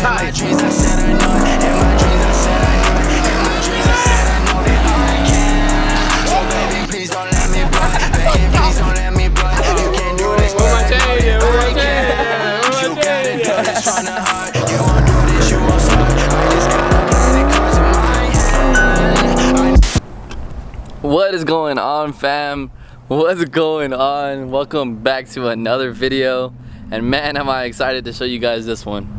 my dreams I said I know it. In my dreams I said I know it. In my dreams I said I know that I can. So baby, please don't let me blow. Baby, please don't let me blow. You can't do this, but I know that I can. You gotta do this from the heart. You won't do this, you won't start. I just gotta play the cards in my hand. What is going on, fam? What's going on? Welcome back to another video, and man, am I excited to show you guys this one.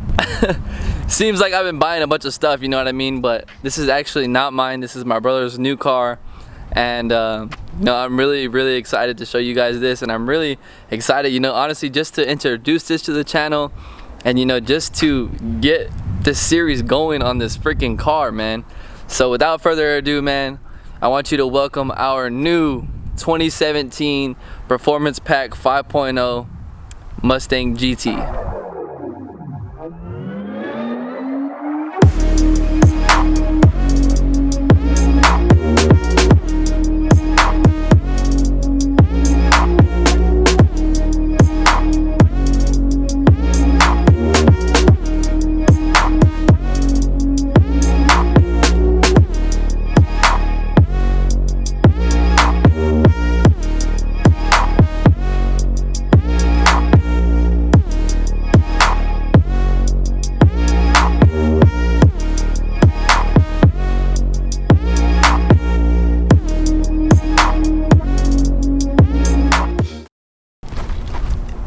Seems like I've been buying a bunch of stuff, you know what I mean, but this is actually not mine. This is my brother's new car, and I'm really excited to show you guys this, and I'm really excited, honestly, just to introduce this to the channel, and just to get this series going on this freaking car, man. So without further ado, man, I want you to welcome our new 2017 Performance Pack 5.0 Mustang GT.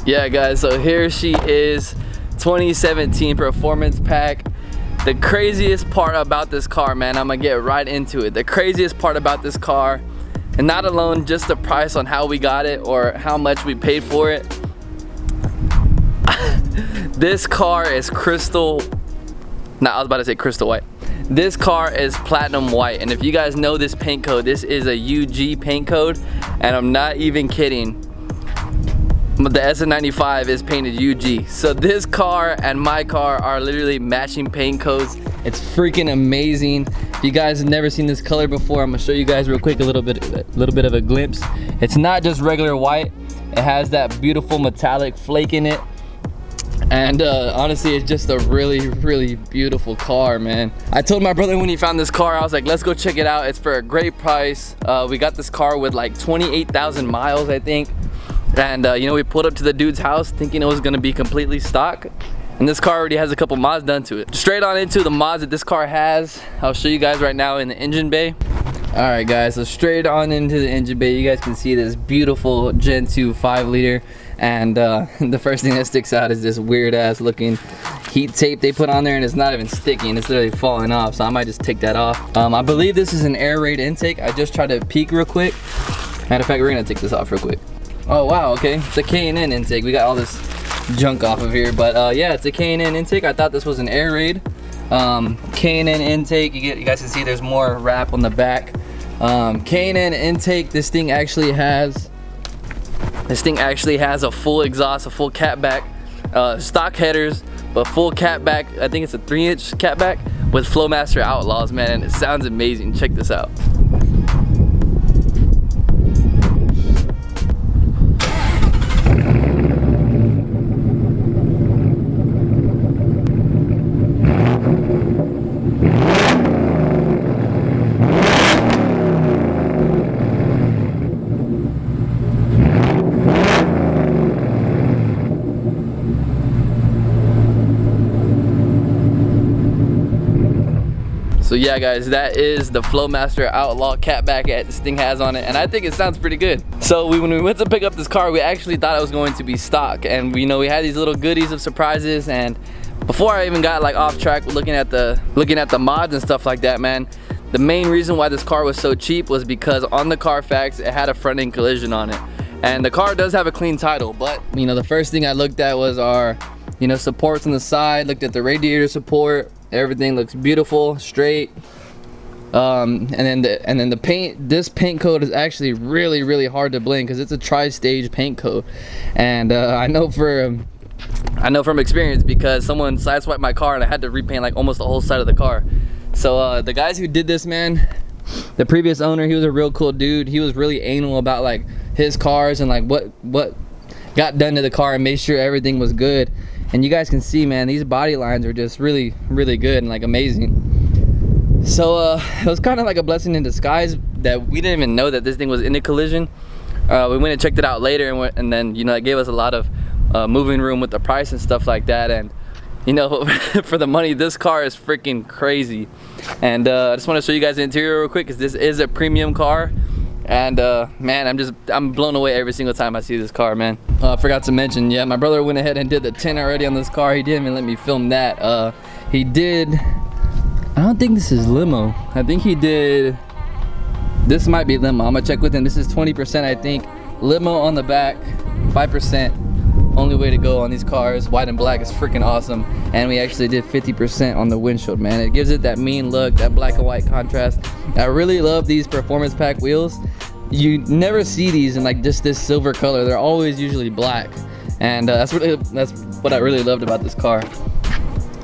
Yeah guys, so here she is, 2017 Performance Pack. The craziest part about this car, man, I'm gonna get right into it. The craziest part about this car, and not alone just the price on how we got it or how much we paid for it. This car is crystal white. This car is platinum white, and if you guys know this paint code, this is a UG paint code, and I'm not even kidding. The SN95 is painted UG. So this car and my car are literally matching paint codes. It's freaking amazing. If you guys have never seen this color before, I'm gonna show you guys real quick a little bit of a glimpse. It's not just regular white. It has that beautiful metallic flake in it. And honestly, it's just a really beautiful car, man. I told my brother when he found this car, I was like, let's go check it out. It's for a great price. We got this car with like 28,000 miles, I think. And we pulled up to the dude's house thinking it was gonna be completely stock, and this car already has a couple mods done to it. Straight on into the mods that this car has. I'll show you guys right now in the engine bay. All right guys, so straight on into the engine bay, you guys can see this beautiful Gen 2 5-liter, and the first thing that sticks out is this weird ass looking heat tape they put on there, and it's not even sticking, it's literally falling off, so I might just take that off. I believe this is an air raid intake. I just tried to peek real quick. Matter of fact, we're gonna take this off real quick. Oh wow, okay, it's a K&N intake. We got all this junk off of here, but yeah, it's a K&N intake. I thought this was an air raid. K&N intake, you guys can see there's more wrap on the back. K&N intake, this thing actually has a full exhaust, a full catback, stock headers, but full catback. I think it's a 3-inch catback with Flowmaster Outlaws, man, and it sounds amazing. Check this out. So yeah guys, that is the Flowmaster Outlaw catback that this thing has on it, and I think it sounds pretty good. So when we went to pick up this car, we actually thought it was going to be stock, and we had these little goodies of surprises. And before I even got like off track looking at the mods and stuff like that, man, the main reason why this car was so cheap was because on the Carfax it had a front end collision on it, and the car does have a clean title. But the first thing I looked at was our supports on the side. Looked at the radiator support. Everything looks beautiful, straight. And then the paint. This paint code is actually really hard to blend because it's a tri-stage paint code, and I know from experience because someone sideswiped my car and I had to repaint like almost the whole side of the car. So the guys who did this, man, the previous owner, he was a real cool dude. He was really anal about like his cars and like what got done to the car and made sure everything was good. And you guys can see, man, these body lines are just really good and like amazing. So it was kind of like a blessing in disguise that we didn't even know that this thing was in a collision. We went and checked it out later, and then, you know, it gave us a lot of moving room with the price and stuff like that. And you know, for the money, this car is freaking crazy. And I just want to show you guys the interior real quick, because this is a premium car. And man, I'm blown away every single time I see this car, man. I forgot to mention, yeah, my brother went ahead and did the tint already on this car. He didn't even let me film that. He did, I don't think this is limo. I think he did, this might be limo. I'm gonna check with him. This is 20%, I think. Limo on the back, 5%. Only way to go on these cars. White and black is freaking awesome. And we actually did 50% on the windshield, man. It gives it that mean look, that black and white contrast. I really love these performance pack wheels. You never see these in like just this silver color. They're always usually black. And that's what I really loved about this car.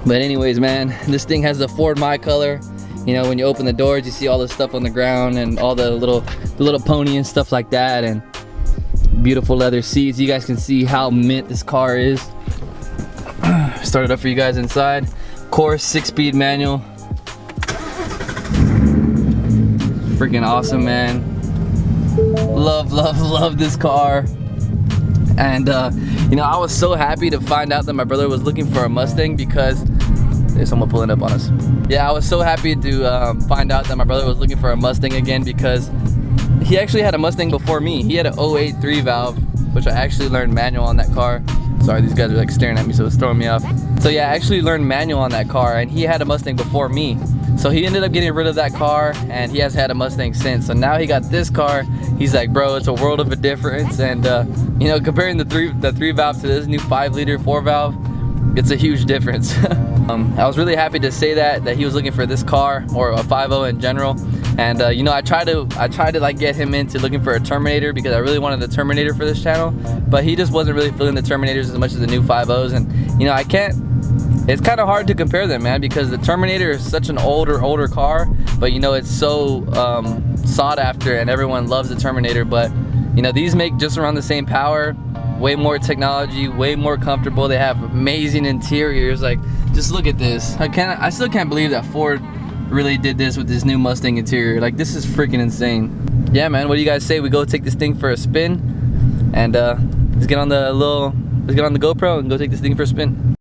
But anyways, man, this thing has the Ford My color. You know, when you open the doors, you see all the stuff on the ground and all the little pony and stuff like that. And beautiful leather seats. You guys can see how mint this car is. Start it up for you guys inside. Of course, 6-speed manual. Freaking awesome, man. Love this car. And you know, I was so happy to find out that my brother was looking for a Mustang, because there's someone pulling up on us. Yeah, I was so happy to find out that my brother was looking for a Mustang again, because he actually had a Mustang before me. He had an 08 3-valve, which I actually learned manual on that car. Sorry, these guys are like staring at me, so it's throwing me off. So yeah, I actually learned manual on that car, and he had a Mustang before me. So he ended up getting rid of that car, and he has had a Mustang since. So now he got this car. He's like, bro, it's a world of a difference. And you know, comparing the 3-valve to this new 5-liter 4-valve, it's a huge difference. I was really happy to say that he was looking for this car, or a 5.0 in general. And you know, I tried to like get him into looking for a Terminator, because I really wanted the Terminator for this channel, but he just wasn't really feeling the Terminators as much as the new 5.0s. And you know, it's kind of hard to compare them, man, because the Terminator is such an older car, but you know, it's so sought after and everyone loves the Terminator. But you know, these make just around the same power, way more technology, way more comfortable. They have amazing interiors. Like, just look at this. I still can't believe that Ford really did this with this new Mustang interior. Like, this is freaking insane. Yeah, man, what do you guys say we go take this thing for a spin? And let's get on the GoPro and go take this thing for a spin.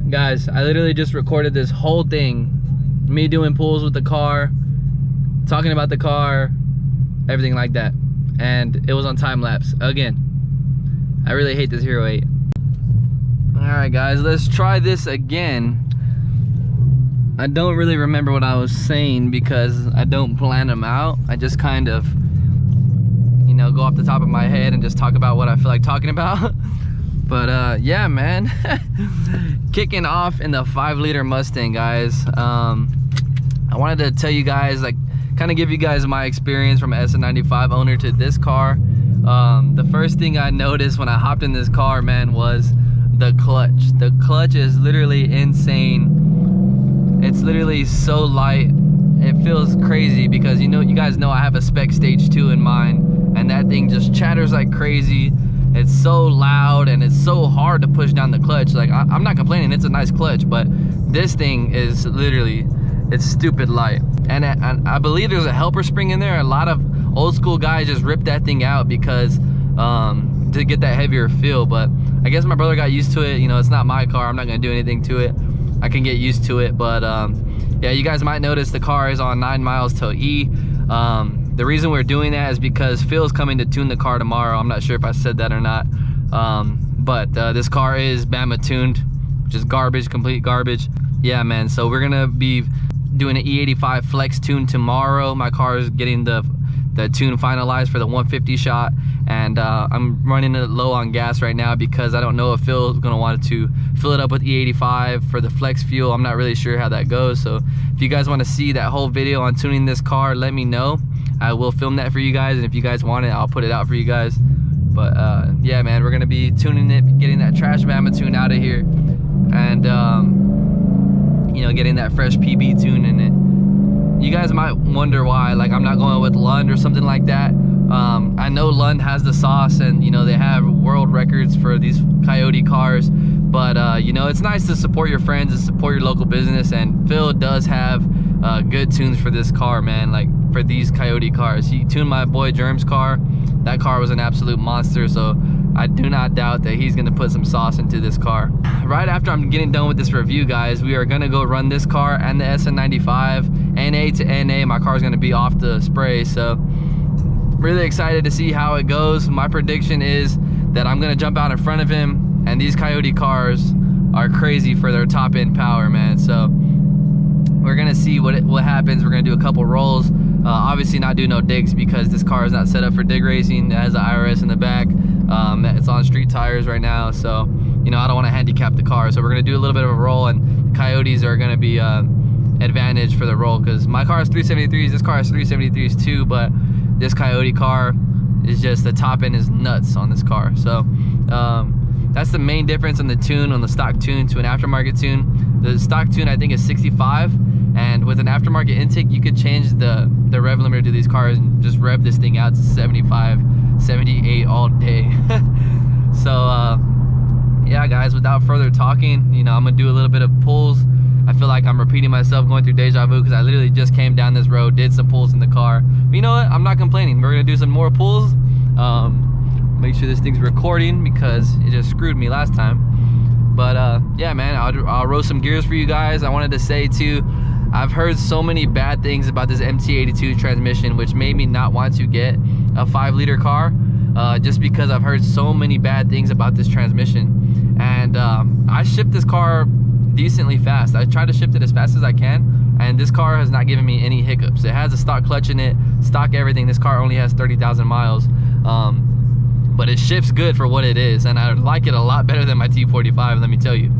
Guys, I literally just recorded this whole thing, me doing pulls with the car, talking about the car, everything like that, and it was on time lapse again. I really hate this Hero 8. All right, guys, let's try this again. I don't really remember what I was saying, because I don't plan them out. I just kind of, you know, go off the top of my head and just talk about what I feel like talking about. But yeah, man. Kicking off in the 5-liter Mustang, guys. I wanted to tell you guys, like, kind of give you guys my experience from an SN95 owner to this car. The first thing I noticed when I hopped in this car, man, was the clutch. The clutch is literally insane. It's literally so light. It feels crazy, because you know, you guys know I have a spec stage 2 in mine, and that thing just chatters like crazy. It's so loud, and it's so hard to push down the clutch. Like, I'm not complaining, it's a nice clutch, but this thing is literally, it's stupid light. And I believe there's a helper spring in there. A lot of old school guys just rip that thing out because to get that heavier feel. But I guess my brother got used to it. You know, it's not my car, I'm not gonna do anything to it. I can get used to it. But yeah, you guys might notice the car is on 9 miles till E. The reason we're doing that is because Phil's coming to tune the car tomorrow. I'm not sure if I said that or not. But this car is Bama tuned, which is garbage, complete garbage. Yeah, man, so we're gonna be doing an E85 flex tune tomorrow. My car is getting the tune finalized for the 150 shot, and I'm running it low on gas right now because I don't know if Phil's gonna want to fill it up with E85 for the flex fuel. I'm not really sure how that goes. So if you guys want to see that whole video on tuning this car, let me know. I will film that for you guys, and if you guys want it, I'll put it out for you guys. But yeah, man, we're gonna be tuning it, getting that trash Bama tune out of here, and you know, getting that fresh PB tune in it. You guys might wonder why, like, I'm not going with Lund or something like that, I know Lund has the sauce, and you know they have world records for these Coyote cars, but you know, it's nice to support your friends and support your local business, and Phil does have good tunes for this car, man. Like for these Coyote cars, he tuned my boy Germ's car. That car was an absolute monster, so I do not doubt that he's gonna put some sauce into this car. Right after I'm getting done with this review, guys, we are gonna go run this car and the SN95 NA to NA. My car is gonna be off the spray, so really excited to see how it goes. My prediction is that I'm gonna jump out in front of him, and these Coyote cars are crazy for their top end power, man. So we're gonna see what happens. We're gonna do a couple rolls. Obviously not do no digs because this car is not set up for dig racing. It has the IRS in the back. It's on street tires right now, so you know I don't want to handicap the car. So we're gonna do a little bit of a roll, and the Coyotes are gonna be advantage for the roll because my car is 373s. This car is 373s too, but this Coyote car is just, the top end is nuts on this car. So that's the main difference in the tune, on the stock tune to an aftermarket tune. The stock tune I think is 65, and with an aftermarket intake you could change the rev limiter to these cars and just rev this thing out to 75, 78 all day. So yeah guys, without further talking, you know, I'm gonna do a little bit of pulls. I feel like I'm repeating myself, going through deja vu, because I literally just came down this road, did some pulls in the car. But you know what, I'm not complaining. We're gonna do some more pulls. Make sure this thing's recording because it just screwed me last time. But yeah man, I'll roll some gears for you guys. I wanted to say too, I've heard so many bad things about this MT82 transmission, which made me not want to get a 5-liter car, just because I've heard so many bad things about this transmission. And I shipped this car decently fast. I try to ship it as fast as I can, and this car has not given me any hiccups. It has a stock clutch in it, stock everything. This car only has 30,000 miles, but it ships good for what it is, and I like it a lot better than my T45, let me tell you.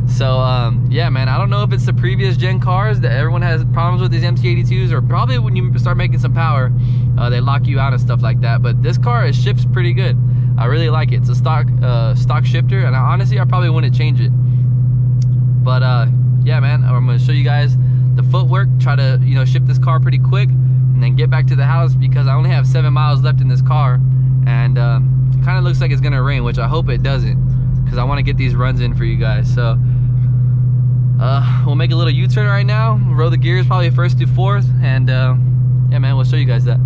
So yeah man, I don't know if it's the previous gen cars that everyone has problems with these MT82s, or probably when you start making some power they lock you out and stuff like that, but this car, it ships pretty good. I really like it. It's a stock shifter, and honestly I probably wouldn't change it. But yeah man, I'm gonna show you guys the footwork, try to, you know, ship this car pretty quick and then get back to the house, because I only have 7 miles left in this car, and it kind of looks like it's gonna rain, which I hope it doesn't, because I want to get these runs in for you guys. So we'll make a little U-turn right now, roll the gears probably first to fourth, and yeah man, we'll show you guys that.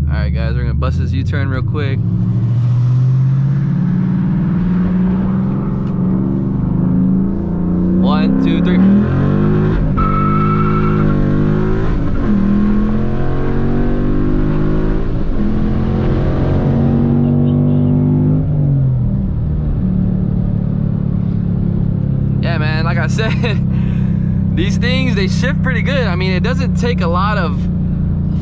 All right guys, we're gonna bust this U-turn real quick. One, two, three. Yeah man, like I said, these things, they shift pretty good. I mean, it doesn't take a lot of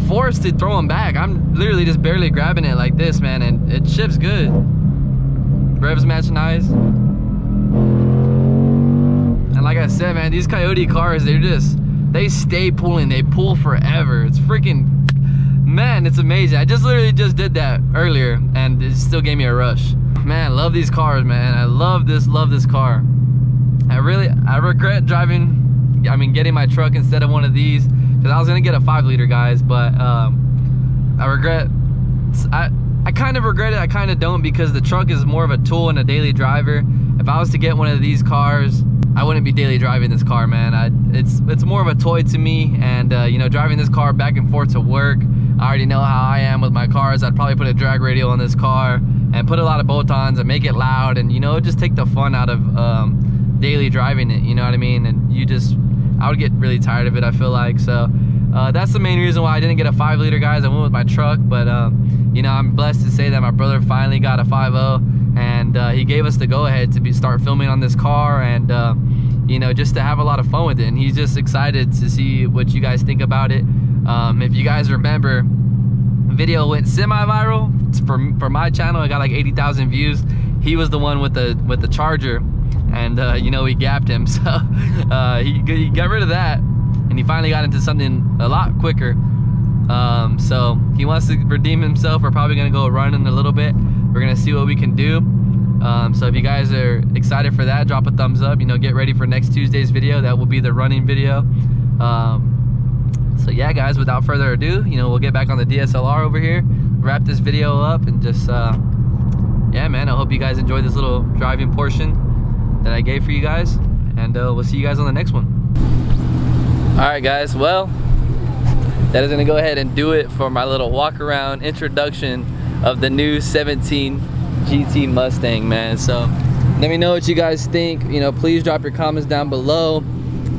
force to throw them back. I'm literally just barely grabbing it like this, man, and it shifts good. Revs match nice. And like I said, man, these Coyote cars, they stay pulling. They pull forever. It's freaking, man, it's amazing. I literally just did that earlier, and it still gave me a rush. Man, love these cars, man. I love this car. I regret driving, I mean, getting my truck instead of one of these, because I was gonna get a 5-liter, guys, but I kind of regret it, I kind of don't, because the truck is more of a tool and a daily driver. If I was to get one of these cars, I wouldn't be daily driving this car, man. It's more of a toy to me, and you know, driving this car back and forth to work, I already know how I am with my cars. I'd probably put a drag radial on this car and put a lot of bolt-ons and make it loud, and you know, just take the fun out of daily driving it, you know what I mean? And I would get really tired of it, I feel like. So that's the main reason why I didn't get a 5-liter, guys. I went with my truck, but you know, I'm blessed to say that my brother finally got a 5.0, and he gave us the go-ahead to start filming on this car, and you know, just to have a lot of fun with it. And he's just excited to see what you guys think about it. If you guys remember, the video went semi-viral for my channel. I got like 80,000 views. He was the one with the Charger, and you know, we gapped him, so he got rid of that, and he finally got into something a lot quicker. So he wants to redeem himself. We're probably gonna go run in a little bit. We're gonna see what we can do. So if you guys are excited for that, drop a thumbs up. You know, get ready for next Tuesday's video. That will be the running video. So yeah guys, without further ado, you know, we'll get back on the DSLR over here, wrap this video up, and just yeah man, I hope you guys enjoyed this little driving portion that I gave for you guys, and we'll see you guys on the next one. All right guys, well, that is gonna go ahead and do it for my little walk around introduction of the new 17 GT Mustang, man. So let me know what you guys think. You know, please drop your comments down below.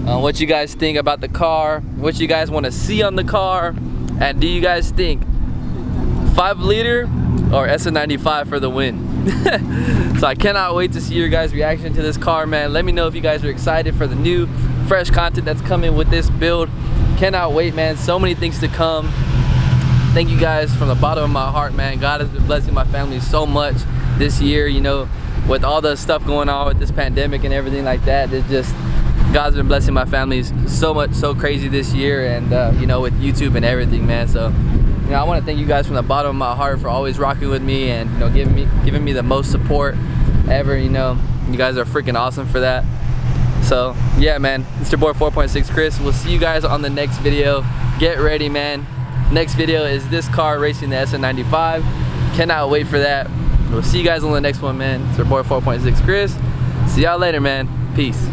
What you guys think about the car, what you guys want to see on the car, and do you guys think 5-liter or SF95 for the win? So I cannot wait to see your guys' reaction to this car, man. Let me know if you guys are excited for the new fresh content that's coming with this build. Cannot wait, man. So many things to come. Thank you guys from the bottom of my heart, man. God has been blessing my family so much this year, you know, with all the stuff going on with this pandemic and everything like that. It just, God's been blessing my family so much, so crazy this year, and you know, with YouTube and everything, man. So, you know, I want to thank you guys from the bottom of my heart for always rocking with me and, you know, giving me the most support ever. You know, you guys are freaking awesome for that. So yeah, man, it's your boy 4.6 Chris. We'll see you guys on the next video. Get ready, man. Next video is this car racing the SF95. Cannot wait for that. We'll see you guys on the next one, man. It's your boy 4.6 Chris. See y'all later, man. Peace.